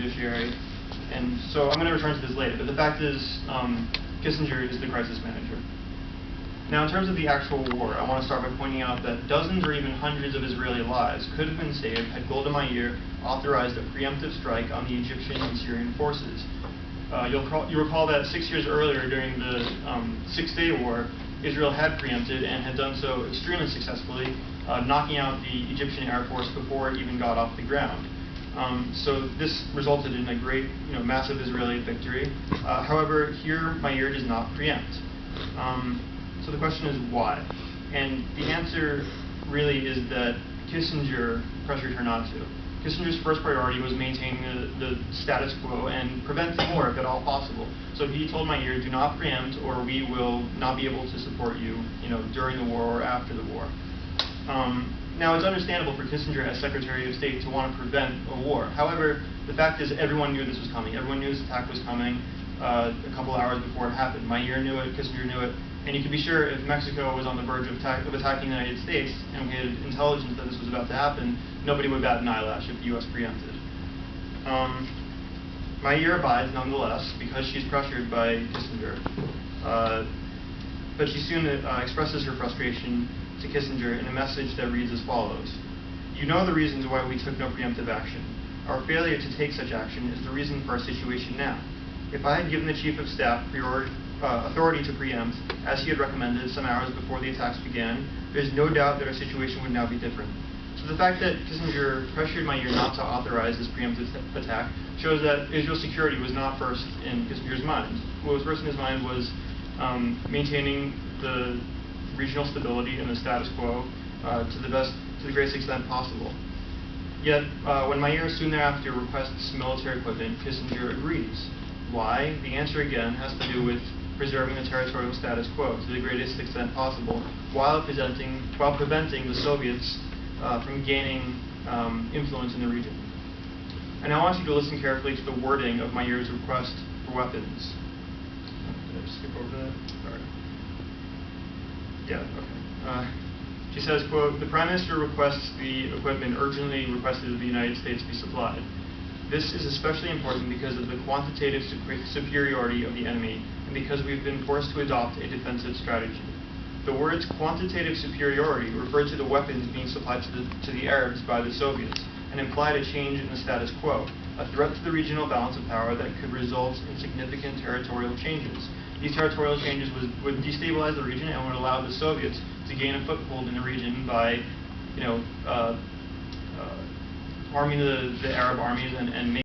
judiciary. And so I'm going to return to this later, but the fact is Kissinger is the crisis manager. Now, in terms of the actual war, I want to start by pointing out that dozens or even hundreds of Israeli lives could have been saved had Golda Meir authorized a preemptive strike on the Egyptian and Syrian forces. You'll recall that 6 years earlier, during the Six-Day War, Israel had preempted and had done so extremely successfully, knocking out the Egyptian Air Force before it even got off the ground. So this resulted in a great, massive Israeli victory. However, here Meir does not preempt. So the question is why? And the answer really is that Kissinger pressured her not to. Kissinger's first priority was maintaining the status quo and prevent the war if at all possible. So he told Meir, do not preempt or we will not be able to support you, during the war or after the war. Now, it's understandable for Kissinger as Secretary of State to want to prevent a war. However, the fact is everyone knew this was coming. Everyone knew this attack was coming a couple hours before it happened. Meir knew it, Kissinger knew it, and you can be sure if Mexico was on the verge of attacking the United States and we had intelligence that this was about to happen, nobody would bat an eyelash if the U.S. preempted. Meir abides nonetheless because she's pressured by Kissinger, but she soon expresses her frustration to Kissinger in a message that reads as follows. You know the reasons why we took no preemptive action. Our failure to take such action is the reason for our situation now. If I had given the Chief of Staff authority to preempt, as he had recommended some hours before the attacks began, there's no doubt that our situation would now be different. So the fact that Kissinger pressured Meir not to authorize this preemptive attack shows that Israel's security was not first in Kissinger's mind. What was first in his mind was maintaining the regional stability and the status quo to the greatest extent possible. Yet, when Meir soon thereafter requests military equipment, Kissinger agrees. Why? The answer again has to do with preserving the territorial status quo to the greatest extent possible, while preventing the Soviets from gaining influence in the region. And I want you to listen carefully to the wording of Meir's request for weapons. Did I just skip over that? Sorry. Yeah, okay. She says, quote, the Prime Minister requests the equipment urgently requested of the United States be supplied. This is especially important because of the quantitative superiority of the enemy and because we've been forced to adopt a defensive strategy. The words quantitative superiority refer to the weapons being supplied to the Arabs by the Soviets and implied a change in the status quo, a threat to the regional balance of power that could result in significant territorial changes. These territorial changes would destabilize the region and would allow the Soviets to gain a foothold in the region by, arming the Arab armies and